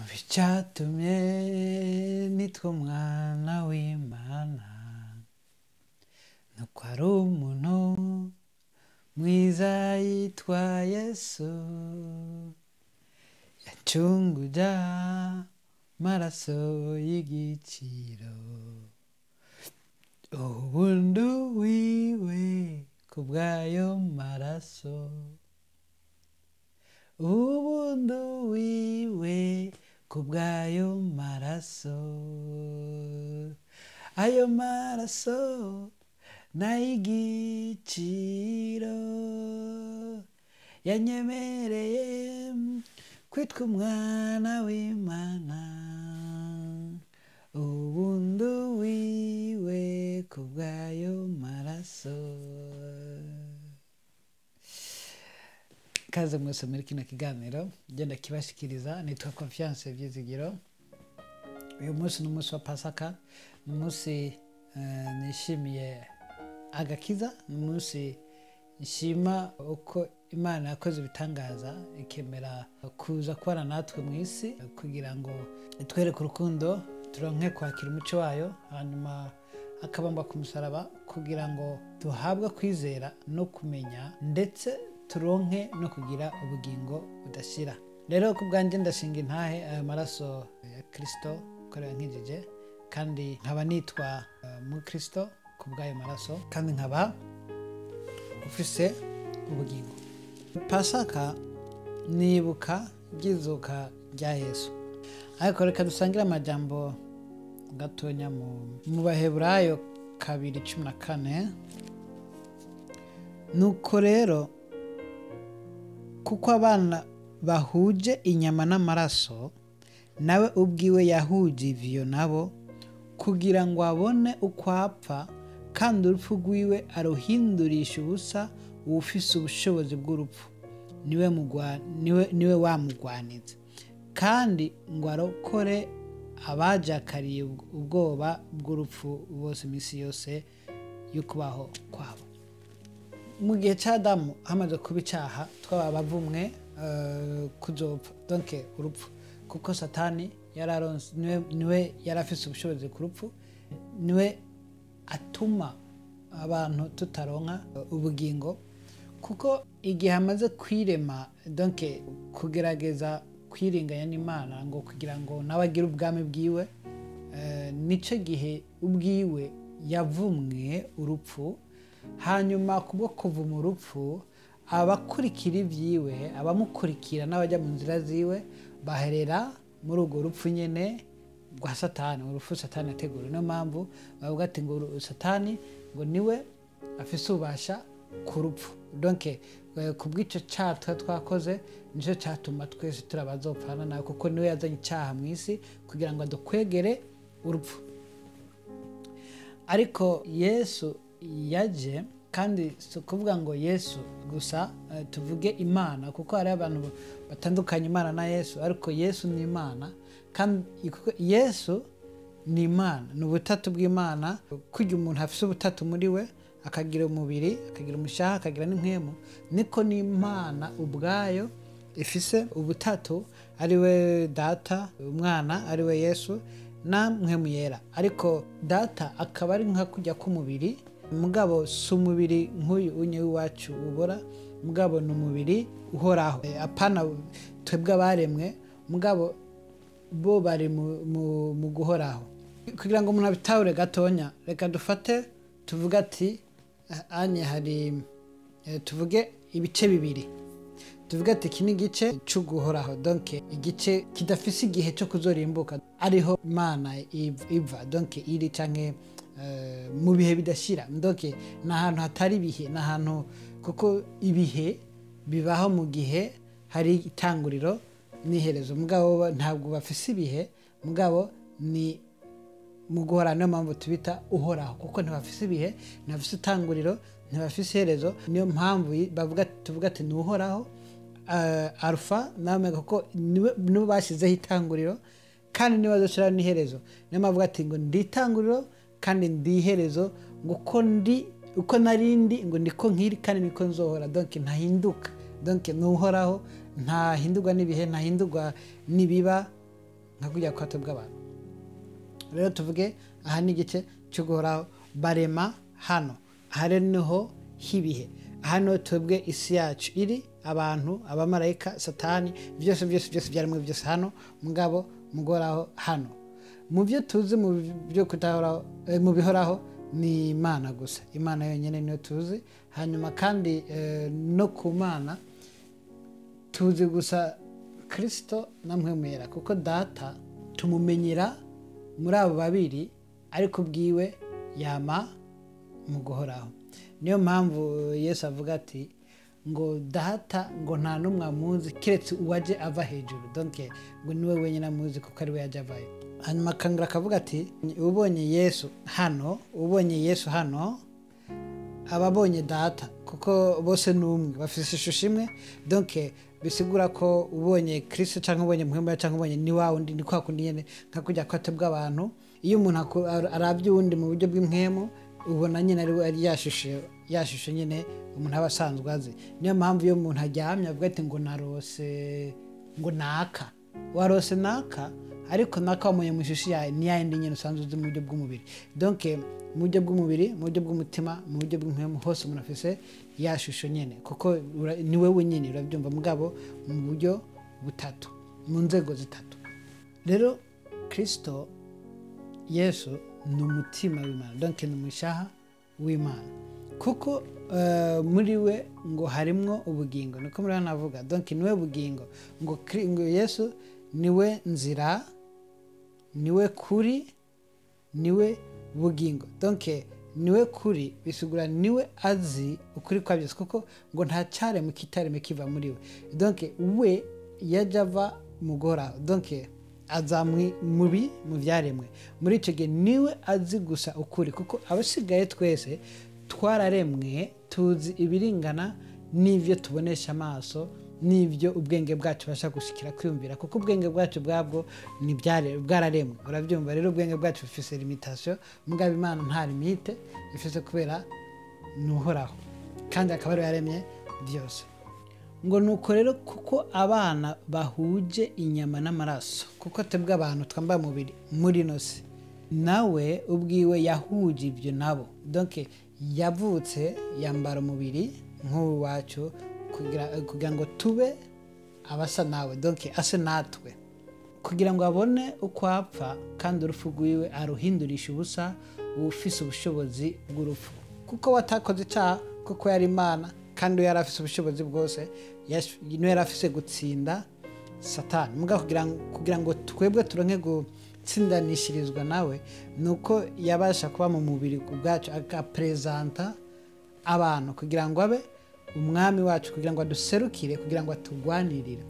Bicatumye nitwa umwana w'Imana, nuko ari umuntu mwiza yitwa Yesu, yacunguje amaraso y'igiciro, ubundu wiwe kubw'ayo maraso, ubundu wiwe kubw'ayo maraso, ayo maraso n'ay'igiciro, yanyemereye kwitwa umwana w'Imana, ubundu wiwe kubw'ayo maraso. Kaze mwese muri kino kiganiro genda kibashikiriza, nitwa Confiance Vyizigiro. Uyu munsi n'umunsi wa Pasika, n'umunsi nishimiye agakiza, n'umunsi nshima uko Imana yakoze ibitangaza ikemera kuza kubana natwe mu isi kugira ngo itwereke urukundo, turonke kwakira umuco wayo, hanyuma akabamba ku musaraba kugira ngo duhabwe kwizera no kumenya, ndetse turonke no kugira ubugingo budashira. Rero ku bwanjye ndashinga intahe ayo maraso ya Kristo ko yankijije, kandi nkaba nitwa mu Kristo ku bw'ayo maraso, kandi nkaba ufise ubugingo. Pasika nibuka ry'izuka rya Yesu, ariko reka dusangire amajambo gatonya mu Baheburayo 2:14. Nuko rero kuko abana bahuje inyama n'amaraso, nawe ubwiwe yahuje ivyo nabo, kugira ngo abone uko apfa, kandi urupfu rwiwe aruhindurisha ubusa uwufise ubushobozi bw'urupfu, niwe wamugwaniza, kandi ngo arokore abajakariye ubwoba bw'urupfu bose iminsi yose y'ukubaho kwabo. Mu gihe c'Adamu hamaze kuba icaha, twaba bavumwe kuzopfa, donc urupfu, kuko Satani yararonse, niwe yarafise ubushobozi ku rupfu, niwe atuma abantu tutaronka ubugingo, kuko igihe amaze kwirema, donc kugerageza kwiringanya n'Imana ngo kugira ngo nawe agire ubwami bwiwe, nico gihe ubwiwe yavumwe urupfu. Hanyuma kubwo kuvuma urupfu, abakurikira ivyiwe, abamukurikira n'abajya mu nzira ziwe baherera muri urwo rupfu nyene rwa Satani, urupfu Satani yategura. Niyo mpamvu bavuga ati ngo Satani ngo niwe afise ubasha ku rupfu, donc kubw'ico caha twakoze nico catuma twese turabazopfana nawe, kuko niwe yazanye icaha mu isi kugira ngo adukwegere urupfu. Ariko Yesu yaje, kandi si kuvuga ngo Yesu gusa, tuvuge Imana, kuko hari abantu batandukanye Imana na Yesu, ariko Yesu ni Imana, kandi Yesu ni Imana, ni ubutatu bw'Imana. Kugira umuntu afise ubutatu muri we, akagira umubiri, akagira umushaha, akagira n'impwemu, niko n'Imana ubwayo ifise ubutatu, ari we Data, Umwana ari we Yesu, na mpwemu yera. Ariko Data akaba ari nka kujya k'umubiri, mugabo si umubiri nk'uyu unye w'iwacu ubora, mugabo ni umubiri uhoraho, apana twebwe abaremwe, mugabo bo bari mu guhoraho. Kugira ngo umuntu abitahure gatonya, reka dufate tuvuga ati anye hari tuvuge ibice bibiri, tuvuga ati iki ni igice cyo guhoraho, donc igice kidafise igihe cyo kuzorimbuka, ariho Imana iva, donc iri canke mu bihe bidashira, donc na hantu hatari ibihe, na hantu, kuko ibihe bibaho mu gihe hari itanguriro n'iherezo, mugabo ntabwo bafise ibihe, mugabo ni mu guhora. Niyo mpamvu tubita uhoraho, kuko ntibafise ibihe, ntibafise itanguriro, ntibafise iherezo. Niyo mpamvu tuvuga ati ni uhoraho, Alpha na Omega, kuko nibo bashyizeho itanguriro kandi niba bazoshiraho n'iherezo. Niyo mpamvu ati ngo ndi itanguriro kandi ndi iherezo, ngo uko narindi ngo niko nkiri kandi niko nzohora, donc ntahinduka, donc nuhoraho, ntahindurwa n'ibihe, ntahindurwa nibiba, nka kujya kwato bw'abantu. Rero tuvuge aha ni igice cyo guhoraho barema hano, aha rero niho hibihe, hano twebwe isi yacu iri, abantu, abamarayika, satani, byose byaremwe byose hano, mugabo mugoraho hano. Mu byo tuzi mu byo kutahoraho mu bihoraho ni Imana gusa, Imana yonyine niyo tuzi. Hanyuma kandi no ku Mana tuzi gusa Kristo na Mwemera, kuko data tumumenyera muri abo babiri, ariko bwiwe yama mu guhoraho. Niyo mpamvu Yesu avuga ati ngo data ngo nta n'umwe amuzi keretse uwaje ava hejuru, donc ngo niwe wenyine amuzi kuko ari we yaje avayo. Hanyuma akangura akavuga ati ubonye Yesu hano ababonye data, kuko bose n'umwe bafite ishusho imwe. Donc bisigura ko ubonye Kristo cyangwa ubonye Mwemera cyangwa ubonye ni wa wundi, ni kwa kundi nyene nka kujya kwato bw'abantu. Iyo umuntu arabye uwundi mu buryo bw'impwemu, ubona nyine ari yashusho nyine umuntu aba asanzwe azi. Niyo mpamvu iyo umuntu aryamye avuga ati ngo narose ngo naka, warose naka, ariko naka wamuye mu ishusho yawe ni yindi nyine usanzwe uzi mu buryo bw'umubiri. Donc mu buryo bw'umubiri, mu buryo bw'umutima, mu buryo bw'impwemu, hose umuntu afise yashusho nyine, kuko ni wewe nyine urabyumva, mugabo mu buryo butatu, mu nzego zitatu. Rero Kristo Yesu ni umutima w'Imana, donc ni umushaha w'Imana, kuko muri we ngo harimwo ubugingo, niko muri navuga. Donc niwe bugingo, ngo Yesu niwe nzira, niwe kuri, niwe bugingo. Donc niwe kuri bisigura niwe azi ukuri kwa byose, kuko ngo nta cyaremwe kitaremwe kiva muri we. Donc we yajava mu guhoraho, donc azamwi mubi mu byaremwe. Muri icyo gihe niwe azi gusa ukuri, kuko abasigaye twese twararemwe tuzi ibiringana n'ibyo tubonesha amaso, n'ibyo ubwenge bwacu basha gushikira kwiyumvira, kuko ubwenge bwacu bwabwo ni bwararemwe. Urabyumva rero, ubwenge bwacu bufise limitation, mugabo Imana nta limite ifise, kubera nuhoraho kandi akaba ari yaremye byose. Ngo nuko rero kuko abana bahuje inyama n'amaraso, kuko twebwe abantu twambaye umubiri muri nose, nawe ubwiwe yahuje ibyo nabo. Donc yavutse yambara umubiri nk'uwacu kugira ngo tube abasa nawe, donc ase natwe, kugira ngo abone uko apfa, kandi urupfu rwiwe aruhindurisha ubusa ufise ubushobozi bw'urupfu, kuko watakoze icyaha, kuko yari Imana kandi yari afise ubushobozi bwose, niwe yari afise gutsinda Satani. Muga kugira ngo twebwe turonke gutsindanishirizwa nawe, nuko yabasha kuba mu mubiri ubwacu, agapresenta abantu kugira ngo abe umwami wacu, kugira ngo aduserukire, kugira ngo atugwanirire.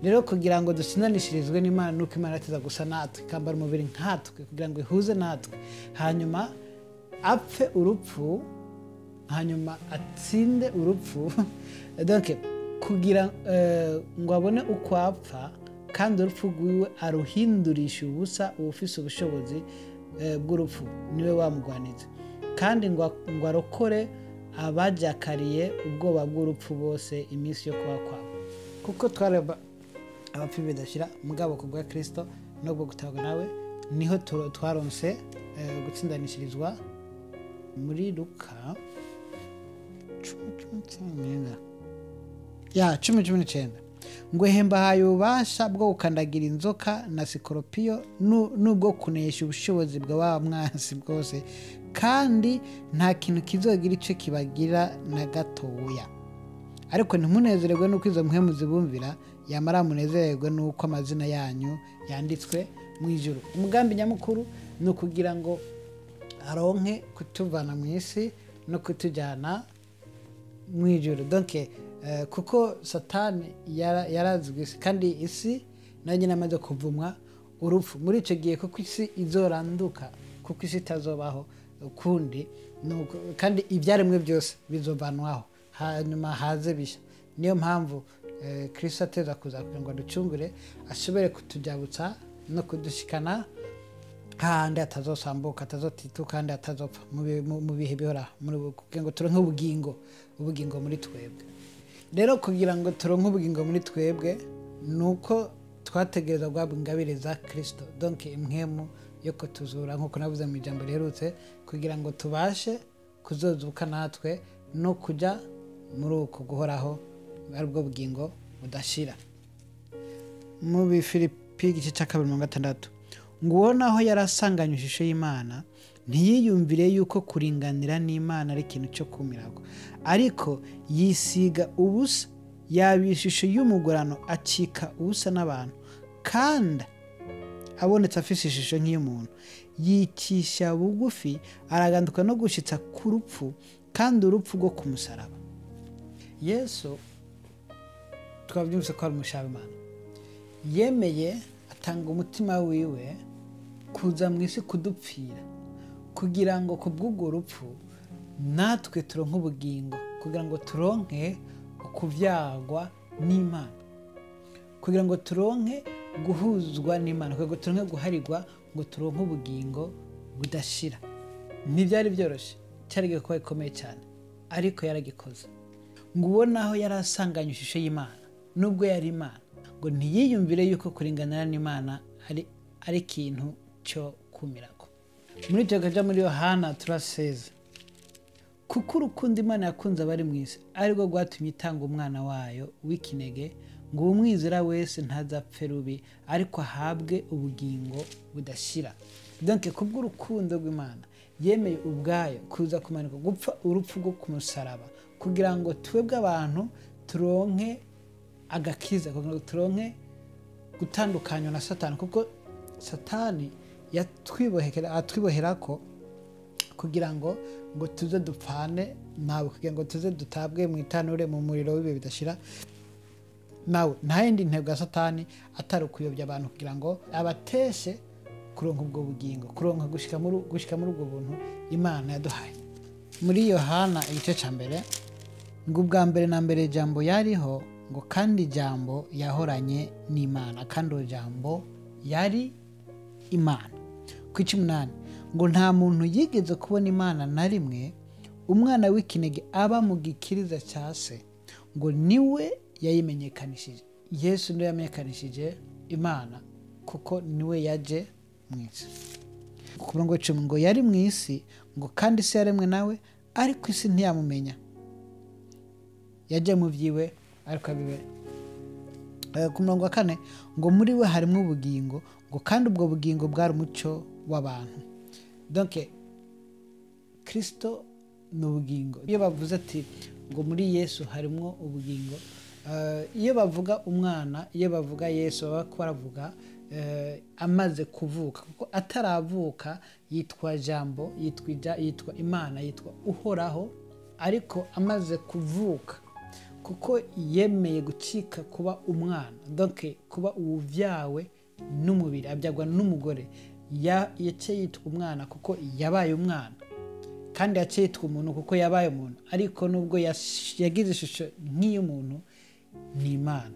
Rero kugira ngo dutsindanishirizwe n'Imana, nuko Imana ateza gusa natwe, ikambara umubiri nkatwe kugira ngo ihuze natwe, hanyuma apfe urupfu, hanyuma atsinde urupfu. Donc kugira ngo abone uko apfa, kandi urupfu rwiwe aruhindurisha ubusa ufise ubushobozi bw'urupfu, niwe wamugwaniza, kandi ngo arokore abajakariye ubwoba bw'urupfu bose iminsi yo kuba kwabo, kuko twareba abapfi bidashira, mugabo kubwa Kristo no bwo gutagwa nawe niho twaronse gutsindanishirizwa. Muri Luka 10:19 ngo hemba hayo ubasha bwo gukandagira inzoka na sikoropiyo, nubwo kunesha ubushobozi bwa mwansi bwose, kandi nta kintu kizogira icyo kibagira na gatoya. Ariko ntimunezererwe nuko izo mpwemu zibumvira, yamara munezererwe nuko amazina yanyu yanditswe mu ijuru. Umugambi nyamukuru ni ukugira ngo aronke kutuvana mu isi no kutujyana mu ijuru. Donc kuko Satani yarazwe isi, kandi isi nayo nyine amaze kuvumwa urupfu. Muri icyo gihe kuko isi izoranduka, kuko isi itazobaho ukundi, kandi ibyaremwe byose bizovanwaho, hanyuma haze bisha. Niyo mpamvu Kristo ateza kuza kugira ngo aducungure, ashobore kutujyabutsa no kudushikana handi atazosambuka, atazotituka, kandi atazopfa mu bihe bihora, kugira ngo turonke ubugingo muri twebwe. Rero kugira ngo turonke ubugingo muri twebwe, nuko twategereza guhabwa ingabire za Kristo, donc impwemu yo kutuzura nk'uko navuze mu ijambo riherutse, kugira ngo tubashe kuzozuka natwe no kujya muri uko guhoraho aribwo bugingo budashira. Mu Bifilipi igice cya 2:6 ngo uwo naho yarasanganye ishusho y'Imana ntiyiyumvire yuko kuringanira n'Imana ari ikintu cyo kumirako, ariko yisiga ubusa, yaba ishusho y'umugorano, acika ubusa n'abantu, kandi abonetse afise ishusho nk'iy'umuntu, yicisha bugufi, araganduka no gushitsa ku rupfu, kandi urupfu rwo ku musaraba. Yesu twabyumvise ko ari umushabimana, yemeye atanga umutima wiwe kuza mu isi kudupfira, kugira ngo kubw'ubwo rupfu natwe turonke ubugingo, kugira ngo turonke ukuvyagwa n'Imana, kugira ngo turonke guhuzwa n'Imana, kugira ngo turonke guharirwa, ngo turonke ubugingo budashira. Ntibyari byoroshye, cyari igikorwa gikomeye cyane, ariko yaragikoze. Ngo uwo naho yarasanganye ishusho y'Imana, nubwo yari Imana, ngo ntiyiyumvire yuko kuringanira n'Imana ari ikintu cyo kumirako. Muri icyo gace muri Yohana turaseze, kuko urukundo Imana yakunze abari mu isi arirwo rwatumye itanga umwana wayo w'ikinege, ngo umwizera wese ntazapfe rubi, ariko ahabwe ubugingo budashira. Donc kubw'urukundo rw'Imana yemeye ubwayo kuza kumanika, gupfa urupfu rwo ku musaraba, kugira ngo twebwe abantu turonke agakiza, kugira ngo turonke gutandukanywa na Satani, kuko Satani atwiboherako kugira ngo tuze dupfane nawe, kugira ngo tuze dutabwe mu itanure mu muriro w'ibihe bidashira nawe. Nta yindi ntego ya Satani atari ukuyobya abantu, kugira ngo abateshe kuronka ubwo bugingo, kuronka gushika muri ubwo buntu Imana yaduhaye. Muri Yohana igice cya mbere ngo ubwa mbere na mbere Ijambo yariho, ngo kandi Ijambo yahoranye n'Imana, kandi uwo Jambo yari Imana. Ku 18 ngo nta muntu yigeze kubona Imana na rimwe, umwana w'ikinege aba mu gikiriza cya se, ngo niwe yayimenyekanishije. Yesu niwe yamenyekanishije Imana, kuko niwe yaje mu isi. Ku murongo 10 ngo yari mu isi, ngo kandi isi yaremwe nawe, ariko isi ntiyamumenya. Yaje mu byiwe, ariko abibe. Ku murongo 4 ngo muri we harimo ubugingo, ngo kandi ubwo bugingo bwari umucyo w'abantu. Donc Kristo ni ubugingo. Iyo bavuze ati ngo muri Yesu harimo ubugingo, iyo bavuga umwana, iyo bavuga Yesu baba baravuga amaze kuvuka, kuko ataravuka yitwa Jambo, yitwa Imana, yitwa uhoraho, ariko amaze kuvuka kuko yemeye gucika kuba umwana, donc kuba ubuvyawe n'umubiri, abyagwa n'umugore, yace yitwa umwana kuko yabaye umwana, kandi yace yitwa umuntu kuko yabaye umuntu, ariko nubwo yagize ishusho nk'iy'umuntu ni Imana.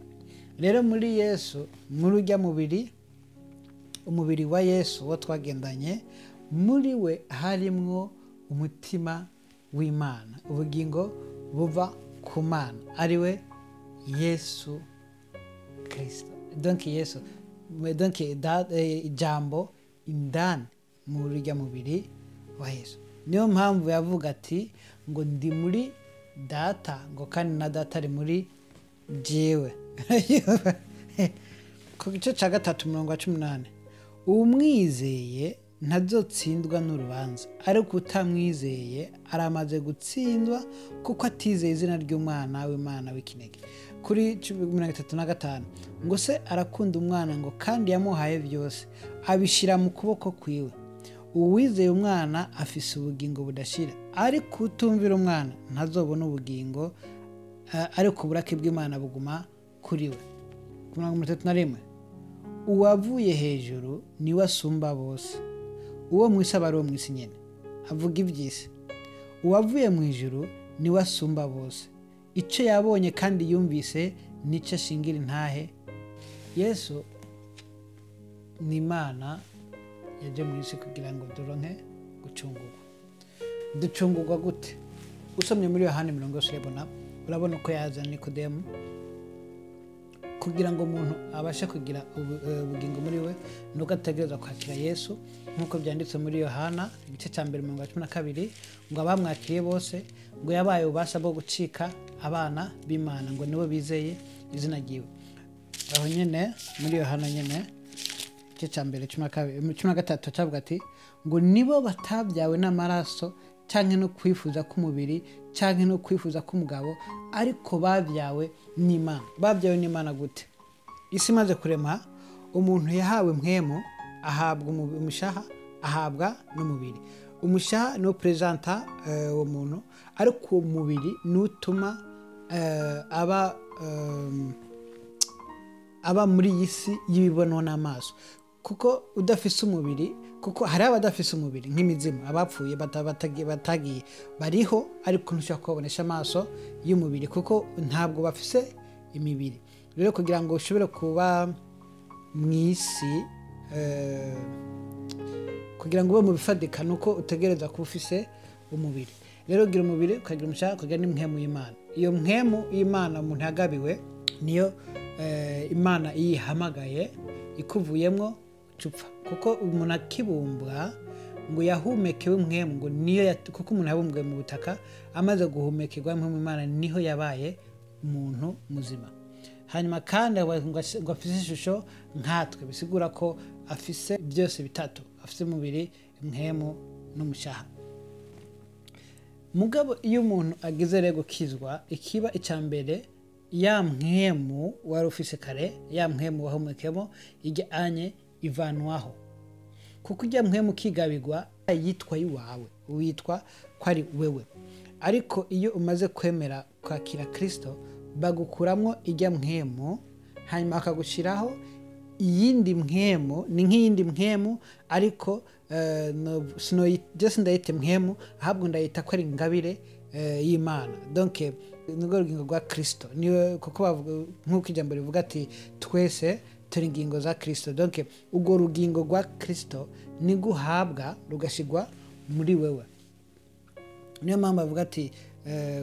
Rero muri Yesu, muri ujya umubiri wa Yesu wo twagendanye, muri we harimwo umutima w'Imana, ubugingo buva ku Mana, ari we Yesu Kristo. Donc Yesu, donc Ijambo indani muri ujya mubiri wa Yesu. Niyo mpamvu yavuga ati ngo ndi muri Data, ngo kandi na Data ari muri jewe. Ku gice cya 3 murongo 18 umwizeye ntazotsindwa n'urubanza, ariko utamwizeye aramaze gutsindwa kuko atizeye izina ry'umwana w'Imana w'ikinege. Kuri 35 ngo se arakunda umwana, ngo kandi yamuhaye byose, abishira mu kuboko kwiwe. Uwizeye umwana afise ubugingo budashira, ariko utumvira umwana ntazobona ubugingo, ariko uburake bw'Imana buguma kuri we. Ku 31 uwavuye hejuru niwe asumba bose, uwo mwisi aba ari uwo mwisi nyene, avuga iby'isi. Uwavuye mu ijuru niwe asumba bose, icyo yabonye kandi yumvise nicyo ashingira intahe. Yesu ni Imana yaje mu isi kugira ngo turonke gucungurwa. Ducungurwa gute? Usomye muri Yohana 20 urabona uko yazana Nikodemu kugira ngo umuntu abashe kugira ubugingo muri we nuko ategereza kwakira Yesu nkuko byanditse muri Yohana igice cya 12 ngo abamwakiriye bose ngo yabaye ubasha bwo gucika abana b'Imana ngo nibo bizeye izina ryiwe. Aho nyene muri Yohana nyene igice cya 13 cyavuga ati ngo nibo batabyawe n'amaraso canke no kwifuza k'umubiri canke no kwifuza k'umugabo ariko babyawe n'Imana. Babyawe n'Imana gute? Isi maze kurema umuntu yahawe mpwemo, ahabwa umushaha, ahabwa n'umubiri. Umushaha no presenta umuntu ariko umubiri nutuma aba muri yisi y'ibibonwa n'amaso. Kuko udafise umubiri, kuko hari abadafise umubiri nk'imizimu, abapfuye batagiye bariho ariko ntushaka kubonesha amaso y'umubiri kuko ntabwo bafise imibiri. Rero kugira ngo ushobore kuba mwisi, kugira ngo ube mu bifadika nuko utegereza kuba ufise umubiri. Rero gira umubiri ukagira umushaka kugira n'impwemu y'Imana. Iyo mpwemu y'Imana umuntu yagabiwe niyo Imana iyihamagaye ikuvuyemo cupfa. Kuko umuntu akibumbwa ngo yahumekewe impwemu ngo niyo kuko umuntu yabumbwe mu butaka amaze guhumekerwa impwemu y'Imana niho yabaye umuntu muzima. Hanyuma kandi ngo afise ishusho nkatwe, bisigura ko afise byose bitatu, afise umubiri, impwemu n'umushaha. Mugabo iyo umuntu agize rero gukizwa, ikiba icambere ya mpwemu wari ufise kare, ya mpwemu wahumekemo ijya anye ivanwaho. Kuko ijya mpwemu kigabirwa yitwa iwawe, witwa ko ari wewe. Ariko iyo umaze kwemera kwakira Kristo bagukuramo ijya mpwemu hanyuma akagushiraho iyindi mpwemu, ni nk'iyindi mpwemu ariko just ndayite mpwemu ahubwo ndayita ko ari ingabire y'Imana. Donc nubwo rugingo rwa Kristo niwe, kuko bavuga nk'uko ijambo rivuga ati twese turi ingingo za Kristo. Donc ubwo rugingo rwa Kristo ni guhabwa rugashigwa muri wewe. Niyo mpamvu bavuga ati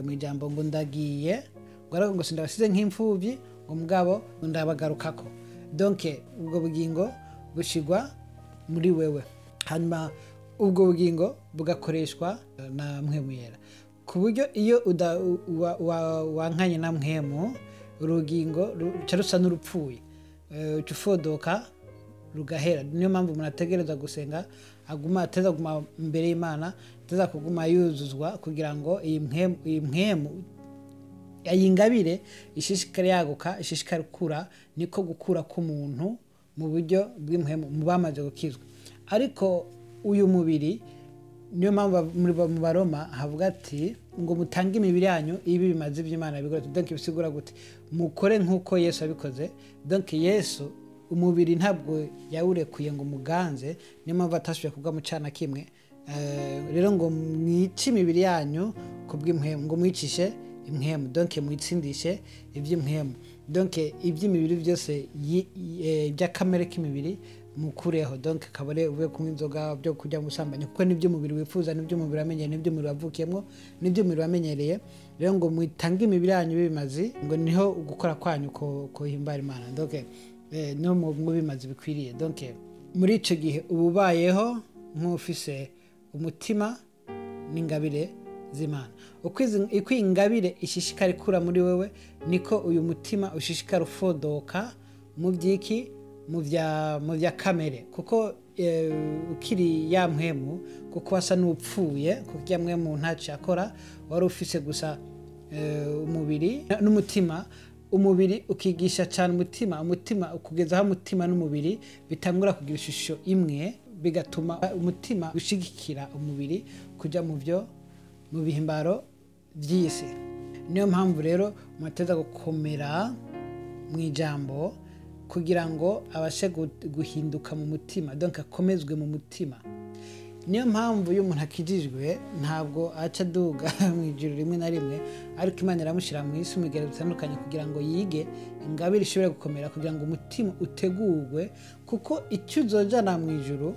mu ijambo ngo ndagiye ngo sindabasize nk'imfuvyi ngo mugabo ndabagarukako. Donc ubwo bugingo bushigwa muri wewe, hanyuma ubwo bugingo bugakoreshwa na mpwemu yera. Ku buryo iyo wankanye na mpwemu urugingo rusa n'urupfuye, ucufodoka rugahera. Niyo mpamvu umuntu ategereza gusenga ateza kuguma imbere y'Imana, ateza kuguma yuzuzwa kugira ngo iyi mpwemu ayingabire ishishikare yaguka, ishishikare kura. Niko gukura k'umuntu mu buryo bw'impwemu mu bamaze gukizwa. Ariko uyu mubiri niyo mpamvu mu Baroma havuga ati ngo mutange imibiri yanyu ibi bimaze by'Imana bigoretse. Donc bisigura gute? Mukore nk'uko Yesu abikoze. Donc Yesu umubiri ntabwo yawurekuye ngo muganze, niyo mpamvu atashoboye kubwa mu cana kimwe. Rero ngo mwice imibiri yanyu kubw'impwemu, ngo mwicishe impwemu. Donc mwitsindishe iby'impwemu. Donc iby'imibiri byose by'akamere k'imibiri mukureho. Donc kabore ube kunywa inzoga, byo kujya mu busambanyi, kuko nibyo umubiri wifuza, nibyo umubiri wamenyereye, nibyo umubiri wavukiyemo, nibyo umubiri wamenyereye. Rero ngo mwitange imibiri yanyu bimazi, ngo niho gukora kwanyu ko himbara Imana. Donc no mu bimazi bikwiriye. Donc muri ico gihe ububayeho nk'ufise umutima n'ingabire z'Imana. Uko ingabire ishishikara ikura muri wewe niko uyu mutima ushishikara ufodoka mu byiki, mu bya kamere. Kuko ukiri ya mpwemu, kuko wasa n'upfuye, kuko ya mpwemu ntacyo yakora, wari ufise gusa umubiri n'umutima. Umubiri ukigisha cyane umutima ukugeza aho umutima n'umubiri bitangura kugira ishusho imwe, bigatuma umutima ushigikira umubiri kujya mu bihimbaro by'isi. Niyo mpamvu rero muteza gukomera mu ijambo kugira ngo abashe guhinduka mu mutima. Donc akomezwe mu mutima. Niyo mpamvu iyo umuntu akijijwe ntabwo aca duga mu ijuru rimwe na rimwe, ariko Imana iramushira mu isi mu bigero bitandukanye kugira ngo yige ingabire ishobore gukomera, kugira ngo umutima utegurwe. Kuko icyo uzojana mu ijuru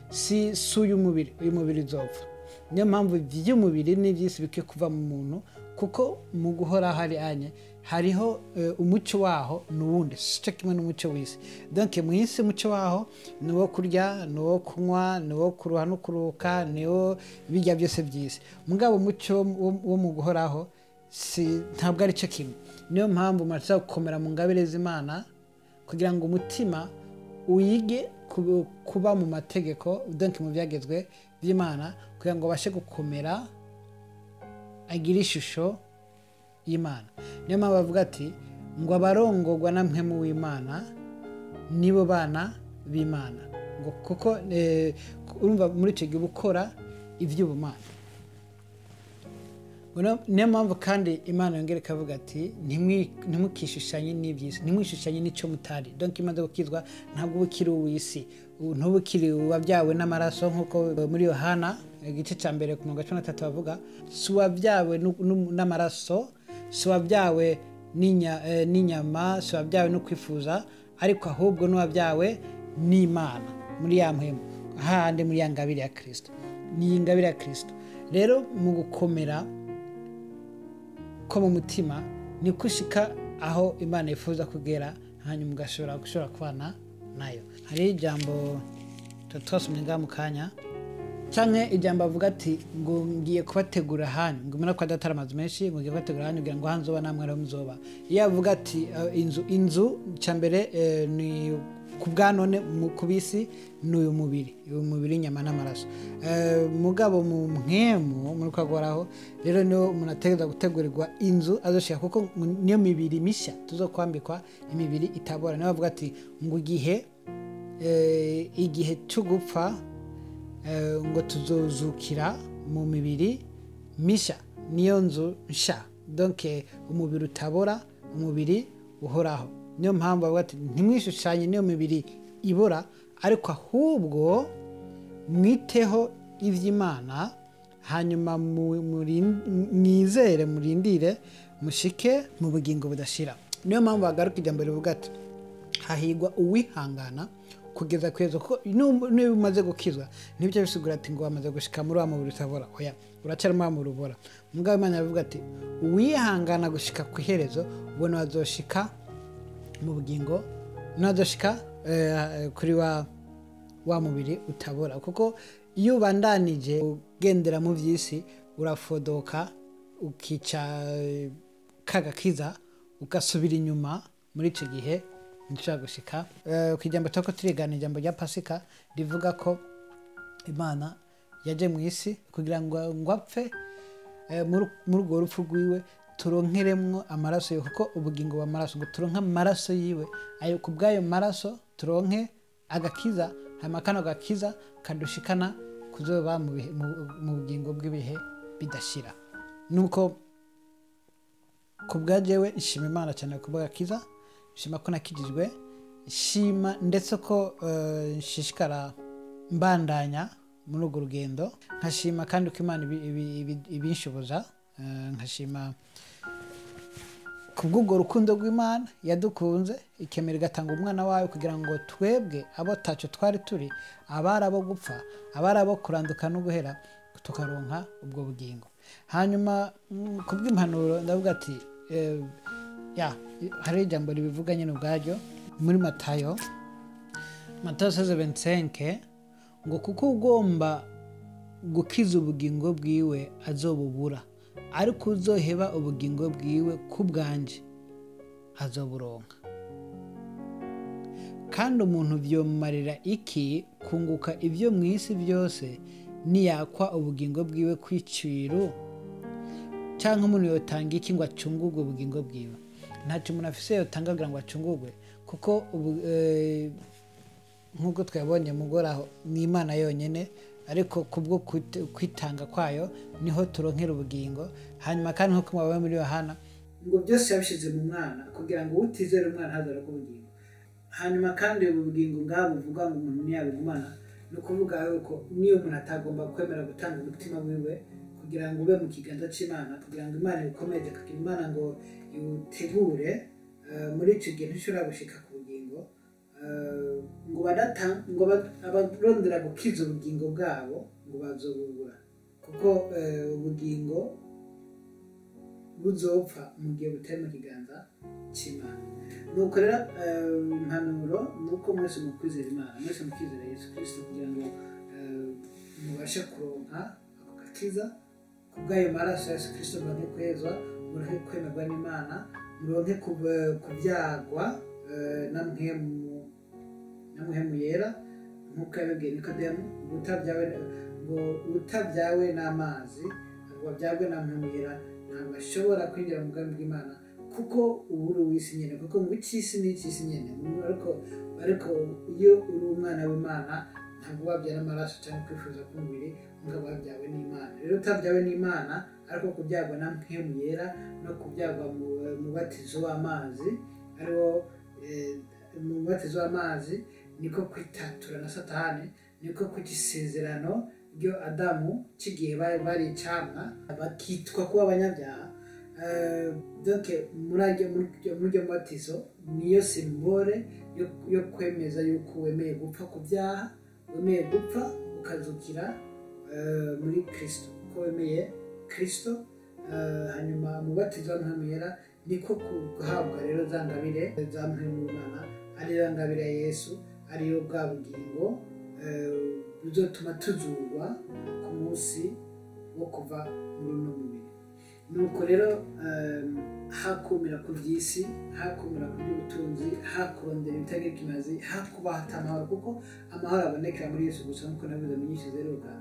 si uyu mubiri, uyu mubiri uzopfa. Niyo mpamvu iby'umubiri n'iby'isi bikwiye kuva mu muntu, kuko mu guhora hariho umuco waho n'uwundi cyo kimwe n'umuco w'isi. Donc mu isi umuco waho ni wo kurya, ni wo kunywa, ni wo kuruha no kuruhuka, ni wo bijya byose by'isi. Mugabo umuco wo mu guhoraho ntabwo ari cyo kimwe. Niyo mpamvu murashaka gukomera mu ngabire z'Imana kugira ngo umutima uyige kuba mu mategeko, donc mu byagezwe by'Imana, kugira ngo bashe gukomera agira ishusho y'Imana. Niyo mpamvu bavuga ati ngo abarongorwa na mpwemu w'Imana nibo bana b'Imana, ngo kuko urumva muri icyo gihe ukora iby'ubumana. Niyo mpamvu kandi Imana yongera ikavuga ati ntimukishushanye n'iby'isi, ntimwishushanye n'icyo mutari. Donc imaze gukizwa ntabwo ubukiri uw'isi, ntubukiri uwabyawe n'amaraso, nk'uko muri Yohana igice cya mbere ku 13 bavuga, si uwabyawe n'amaraso, si uwabyawe n'inyama, si uwabyawe no kwifuza, ariko ahubwo n'uwabyawe n'Imana muri ya mpemu, ahandi muri ya ngabire ya Kristo. Ni ingabire ya Kristo. Rero mu gukomera ko mu mutima ni kushika aho Imana yifuza kugera, hanyuma ugashobora kubana nayo. Hari ijambo twasomye ngaha mu kanya, cyangwa ijambo avuga ati ngo ngiye kubategura hanyu, ngo mena ko adatara amazu menshi, ngo ngiye kubategura hanyu kugira ngo hanzoba namwe ariho muzoba. Iyo avuga ati inzu cyambere ni kubwa none ku bisi n'uyu mubiri, inyama n'amaraso. Mugabo mu mpemu muri kwagoraho rero niyo umuntu ategeza gutegurirwa inzu azoshika, kuko niyo mibiri mishya tuzokwambikwa, imibiri itabora. Niyo bavuga ati ngo igihe cyo gupfa ngo tuzozukira mu mibiri mishya, niyo nzu nsha. Donc umubiri utabora, umubiri uhoraho. Niyo mpamvu bavuga ati ntimwishushanye niyo mibiri ibora, ariko ahubwo mwiteho iby'Imana, hanyuma mwizere, murindire, mushike mu bugingo budashira. Niyo mpamvu bagaruka ijambo rivuga ati hahigwa uwihangana kugeza kwezo, ko niba umaze gukizwa nibyo bisigura ati ngo wamaze gushika muri wa mubiri utabora. Oya, uracyari mu mubiri ubora. Mugabo Imana yavuga ati uwihangana gushika ku iherezo, ubona wazoshika mu bugingo, nazoshika kuri wa mubiri utabora. Kuko iyo ubandanije ugendera mu by'isi urafodoka, ukica kagakiza, ugasubira inyuma. Muri icyo gihe nshaka gushika ku ijambo cyako turigana, ijambo rya Pasika rivuga ko Imana yaje mu isi kugira ngo apfe muri urwo rupfu rwiwe turonkeremwo amaraso ye, kuko ubugingo bw'amaraso, ngo turonke amaraso yiwe, ayo ku bw'ayo maraso turonke agakiza, hanyuma kano gakiza kadushikana kuzoba mu bugingo bw'ibihe bidashira. Nuko ku bwa jewe nshima Imana cyane ku bw'agakiza, nshima ko nakijijwe, nshima ndetse ko nshishikara mbandanya muri urwo rugendo, nkashima kandi ko Imana ibinshoboza, nkashima kubw'ubwo rukundo rw'Imana yadukunze ikemera igatanga umwana wayo kugira ngo twebwe abo taco twari turi, abari abo gupfa, abari abo kuranduka no guhera, tukaronka ubwo bugingo. Hanyuma kubw'impanuro ndavuga ati hari ijambo ribivuga nyine ubwaryo muri Matayo 16:25, ngo kuko ugomba gukiza ubugingo bwiwe azobubura, ariko uzoheba ubugingo bwiwe ku bwanje azoburonka. Kandi umuntu byomumarira iki kunguka ibyo mu isi byose niyakwa ubugingo bwiwe kwiciro? Cyangwa umuntu yotanga iki ngo acungurwe ubugingo bwiwe? Ntacyo umuntu afise yotanga kugira ngo acungurwe, kuko nk'uko twabonye mugoraho ni Imana yonyine, ariko kubwo kwitanga kwayo niho turonkera ubugingo. Hanyuma kandi nk'uko mwabonye muri Yohana, ngo byose yabishize mu mwana kugira ngo utizere umwana hazara ku bugingo. Hanyuma kandi ubu bugingo ngabo buvuga ngo umuntu ntiyabigumana, no kuvuga yuko niyo umuntu atagomba kwemera gutanga umutima wiwe kugira ngo ube mu kiganza cy'Imana, kugira ngo Imana ikomeze, kugira Imana ngo iwutegure muri icyo gihe ntushobora gushika ku bugingo, ngo abarondera gukiza ubugingo bwabo ngo bazobubura, kuko ubugingo buzopfa mu gihe butari mu kiganza cy'Imana. Nuko rero impanuro nuko mwese mukwizera Imana, mwese mukizera Yesu Kristo kugira ngo mubashe kuronka ako gakiza kubw'ayo maraso ya Yesu Kristo, muronke kwezwa, muronke kwemerwa n'Imana, muronke kubyagwa na mpwemu yera, nk'uko yabibwiye Nikodemu, utabyawe n'amazi ngo abyagwe na mpwemu yera ntabwo ashobora kwinjira mu bwami bw'Imana, kuko uburi w'isi nyene, kuko ngo icy'isi ni icy'isi nyene. Ariko iyo uri umwana w'Imana ntabwo wabyawe n'amaraso cyangwa kwifuza k'umubiri, mugabo wabyawe n'Imana. Rero utabyawe n'Imana ariko kubyagwa na mpwemu yera no kubyagwa mu mubatizo w'amazi, ariwo mu mubatizo w'amazi niko kwitatura na Satani, niko kugisezerano ryo Adamu cy'igihe bari icamwa bakitwa kuba abanyabyaha. Donc muri mubatizo niyo simbole yo kwemeza yuko wemeye gupfa ku byaha, wemeye gupfa ukazukira muri Kristo, ko wemeye Kristo. Hanyuma mubatizo wa mpwemu yera niko guhabwa rero za ngabire za mpwemu y'Imana, ariyo ngabire ya Yesu, ariyo bwa bugingo buzotuma tuzurwa ku munsi wo kuva muri uno mubiri. Nuko rero hakumira ku by'isi, hakumira ku by'ubutunzi, hakurondera ibitagira ikimazi, hakubahata amahoro, kuko amahoro abonekera muri Yesu gusa, nk'uko nabivuze mu nyinshi zeruka.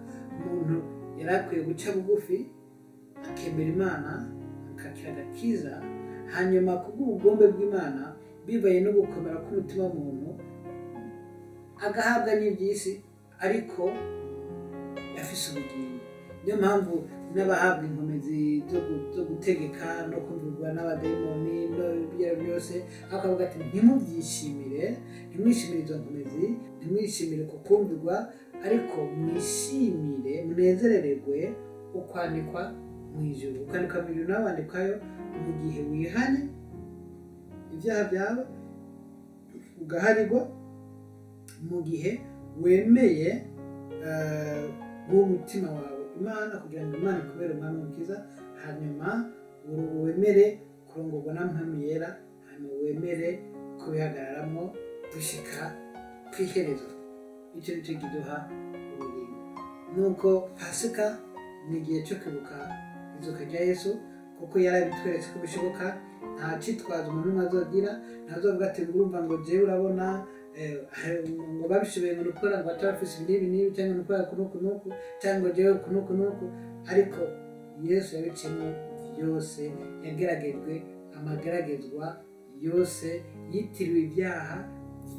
Umuntu yari akwiye guca bugufi akemera Imana, akakira agakiza, hanyuma kubw'ubugombe bw'Imana bibaye no gukomera k'umutima w'umuntu agahabwa n'iby'isi, ariko yafise ubugingo. Niyo mpamvu n'abahabwa inkomezi zo gutegeka no kumvirwa n'abadayimoni n'ibyo byose, akavuga ati ntimubyishimire, ntimwishimire izo nkomezi, ntimwishimire kukumvirwa, ariko mwishimire, munezerererwe ukwandikwa mu ijuru. Ukandikwa mu ijuru nawe wandikwayo mu gihe wihanye ibyaha byawe, ugaharirwa, mu gihe wemeye umutima wawe Imana kugira ngo Imana ikubere umwami w'umukiza, hanyuma wemere kurongorwa na mpwemu yera, hanyuma wemere kubihagararamo gushika kw'iherezo. Icyo nicyo kiduha ubugingo. Nuko Pasika ni igihe cyo kwibuka izuka rya Yesu, kuko yarabitweretse ko bishoboka. Nta cyitwazo umuntu azogira, ntazovuga ati urumva ngo jewe urabona ngo babishoboye ngo gukora ngo atabafise ibi n'ibi cyangwa gukora kunuku cyangwa jewe kunuku. Ariko Yesu yabiciyemo byose, yageragejwe amageragezwa yose, yitiriwe ibyaha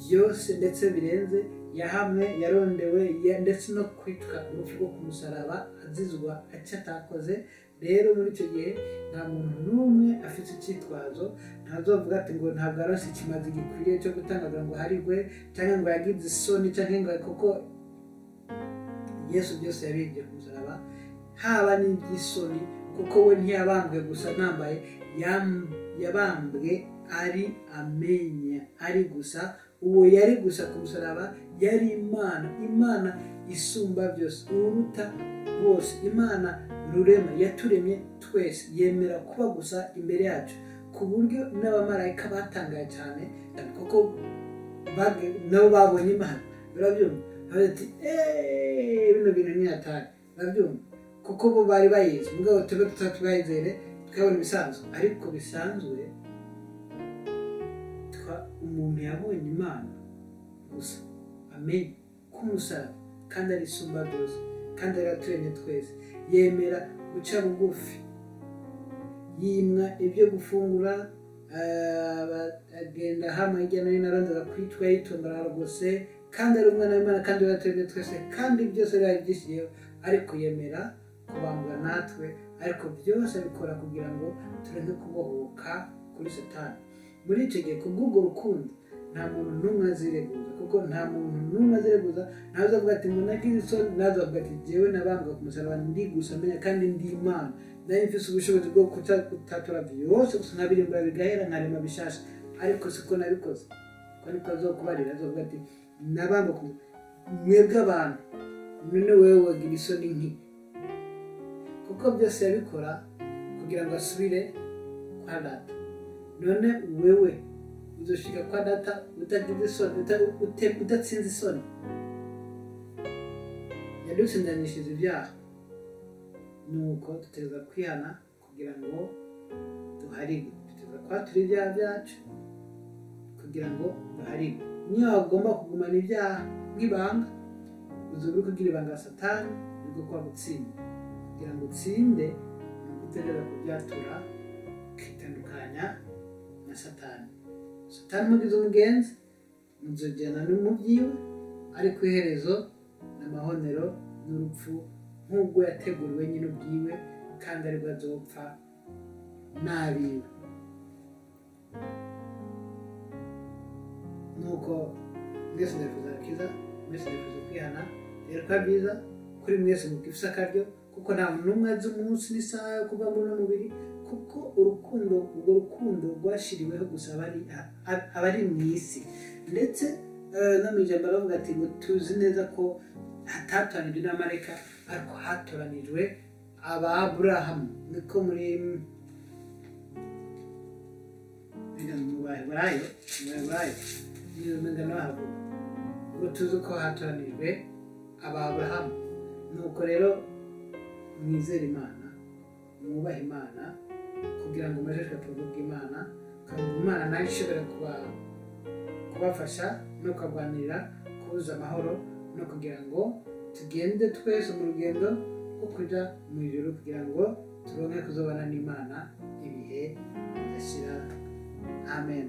byose ndetse birenze, yahamwe, yarondewe, ndetse no kwitwa urupfu rwo ku musaraba azizwa icyo atakoze. Rero muri icyo gihe nta muntu n'umwe afite icyitwazo, ntazovuga ati ngo ntabwo arose ikimazi gikwiriye cyo gutangaza ngo harigwe, cyangwa ngo yagize isoni, cyangwa ngo, kuko Yesu byose yabibye ku musaraba, haba n'iby'isoni, kuko we ntiyabambwe gusa nambaye, yabambwe ari amenya, ari gusa. Uwo yari gusa ku musaraba yari Imana isumba byose, uruta bose, Imana rurema yaturemye twese, yemera kuba gusa imbere yacu, ku buryo n'abamarayika batangaye cyane, kuko nabo babonye Imana. Urabyumva? Bati bino bintu ni hatari. Urabyumva? Kuko bo bari bayizi, mugabo tube tutayizere twabona ibisanzwe, ariko bisanzwe umuntu yabonye Imana gusa, amenye ko umusaraba kandi ari isumba byose, kandi ari aturemye twese, yemera guca bugufi, yimwa ibyo gufungura, agenda hamwe hirya no hino arondera kwitwa yitondera rwose, kandi ari umwana w'Imana, kandi ari aturemye twese, kandi byose yabyishyiriyeho, ariko yemera kubambwa natwe, ariko byose abikora kugira ngo tureke kubohoka kuri Satani. Muri icyo gihe kubw'ubwo rukundo nta muntu n'umwe azireguza, kuko nta muntu n'umwe azireguza. Ntazavuga ati ngo nagize isoni, ntazavuga ati jewe nabambwa ku musaraba ndi gusa menya kandi ndi Imana, nari mfise ubushobozi bwo kutatura byose gusa nkabirimbura bigahera nkarema bishasha, ariko siko nabikoze. Ko niko azokubarira, azovuga ati nabambwa ku mwebwe abantu, none wewe wagira isoni nki, kuko byose yabikora kugira ngo asubire kwa data. None wewe uzoshika kwa data utagize isoni, udatsinze isoni. Yadutsindanishije ibyaha, nuko dutegerezwa kwihana kugira ngo duharigwe. Dutegerezwa kwatura ibyaha byacu kugira ngo duharigwe. Niyo wagomba kugumana ibyaha nk'ibanga, uzobe kugira ibanga Satani nibwo kwa gutsinda. Kugira ngo utsinde ni ugutegereza kubyatura, ukitandukanya na Satani. Satani mugize umugenzi, muzogenda no mu byiwe, ariko iherezo n'amahonero n'urupfu nk'ubwo yateguriwe nyine ubwiwe, kandi aribwo azopfa n'abiwe. Nuko mwese ndifuza akiza, mwese ndifuza kwihana. Rero kwa byiza kuri mwese mugifisa akaryo, kuko nta muntu n'umwe azi umunsi n'isaha yo kuva muri uno mubiri, kuko urwo rukundo rwashiriweho gusa abari mu isi. Ndetse no mu ijambo aravuga ati ngo tuzi neza ko hatatoranijwe n'amareka, ariko hatoranijwe Aburahamu. Niko muri mu Baheburayo niyo mengano havuga ngo tuzi ko hatoranijwe Aburahamu. Nuko rero mwizere Imana, mwubahe Imana, kugira ngo mujejwe kuvuga Imana, kandi Imana nayo ishobora kubafasha no kurwanirira kubuza amahoro, no kugira ngo tugende twese mu rugendo rwo kuja mu ijuru, kugira ngo turonke kuzobana n'Imana ibihe bidashira. Amen.